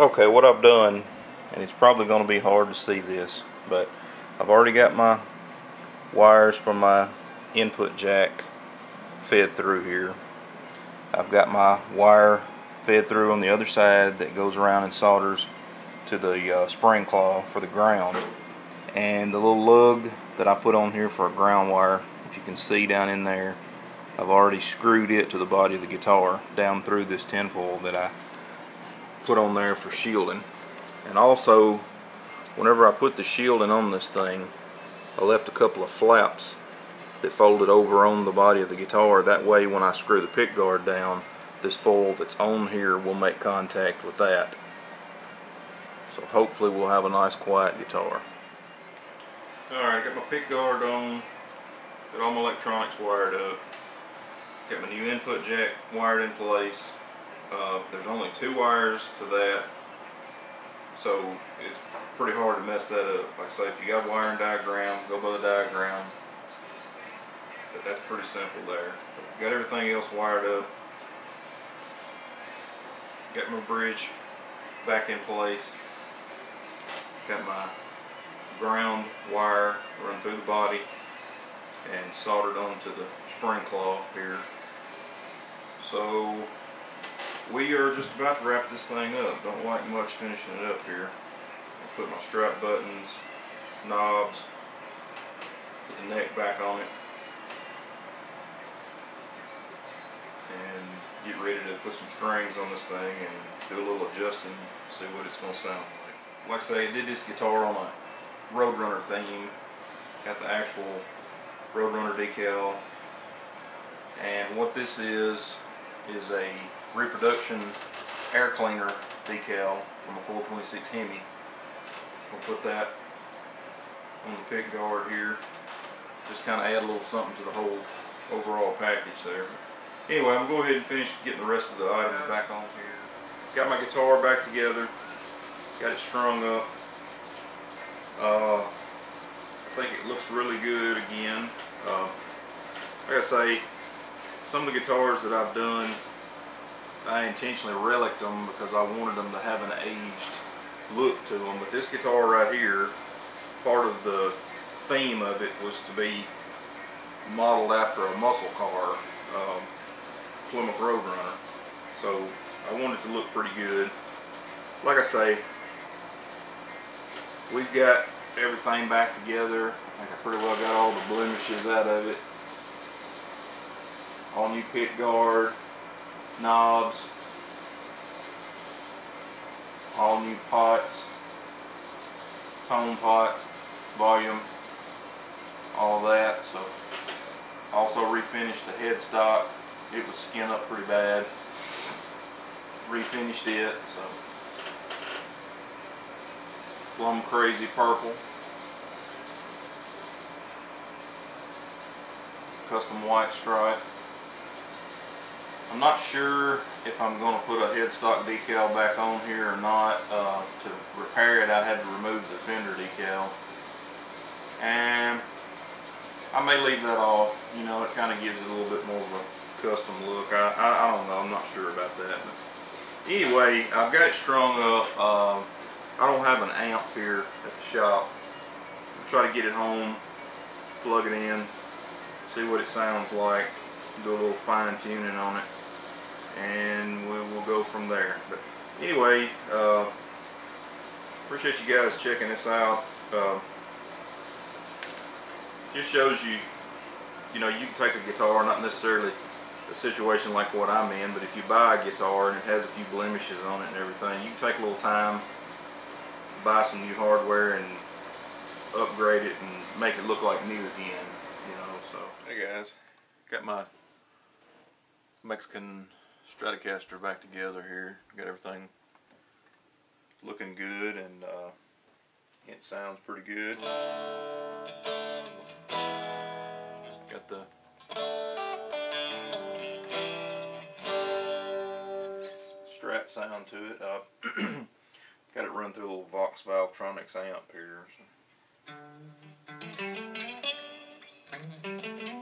Okay, what I've done, and it's probably going to be hard to see this, but I've already got my wires from my input jack fed through here. I've got my wire fed through on the other side that goes around and solders to the spring claw for the ground, and the little lug that I put on here for a ground wire, if you can see down in there, I've already screwed it to the body of the guitar down through this tinfoil that I put on there for shielding. And also, whenever I put the shielding on this thing, I left a couple of flaps that folded over on the body of the guitar. That way when I screw the pick guard down, this foil that's on here will make contact with that. So hopefully we'll have a nice quiet guitar. Alright, I got my pick guard on, got all my electronics wired up, got my new input jack wired in place. There's only 2 wires to that, so it's pretty hard to mess that up. Like I say, if you got a wiring diagram, go by the diagram. But that's pretty simple there. Got everything else wired up. Got my bridge back in place. Got my ground wire run through the body and soldered onto the spring claw here. So we are just about to wrap this thing up. Don't like much finishing it up here. I'll put my strap buttons, knobs, put the neck back on it, and get ready to put some strings on this thing and do a little adjusting, see what it's going to sound like. Like I say, I did this guitar on a Roadrunner theme. Got the actual Roadrunner decal, and what this is a reproduction air cleaner decal from a 426 Hemi. We'll put that on the pick guard here. Just kind of add a little something to the whole overall package there. Anyway, I'm going to go ahead and finish getting the rest of the items back on here. Got my guitar back together. Got it strung up. I think it looks really good again. Like I say, some of the guitars that I've done, I intentionally relicked them because I wanted them to have an aged look to them. But this guitar right here, part of the theme of it was to be modeled after a MUSCLECAR Plymouth Roadrunner. So I wanted it to look pretty good. Like I say, we've got everything back together. I think I pretty well got all the blemishes out of it. All new pick guard, knobs, all new pots, tone pot, volume, all that. So also refinished the headstock. It was skin up pretty bad. Refinished it. So plum crazy purple. Custom white stripe. I'm not sure if I'm going to put a headstock decal back on here or not. To repair it, I had to remove the fender decal, and I may leave that off. You know, it kind of gives it a little bit more of a custom look. I don't know. I'm not sure about that. But anyway, I've got it strung up. I don't have an amp here at the shop. I'll try to get it home, plug it in, see what it sounds like, do a little fine tuning on it, and we'll go from there. But anyway, appreciate you guys checking this out. Just shows you, you know, you can take a guitar, not necessarily a situation like what I'm in, but if you buy a guitar and it has a few blemishes on it and everything, you can take a little time, buy some new hardware and upgrade it and make it look like new again, you know. So hey guys, got my Mexican Stratocaster back together here. Got everything looking good, and it sounds pretty good. Got the Strat sound to it. Got it run through a little Vox Valvetronics amp here. So.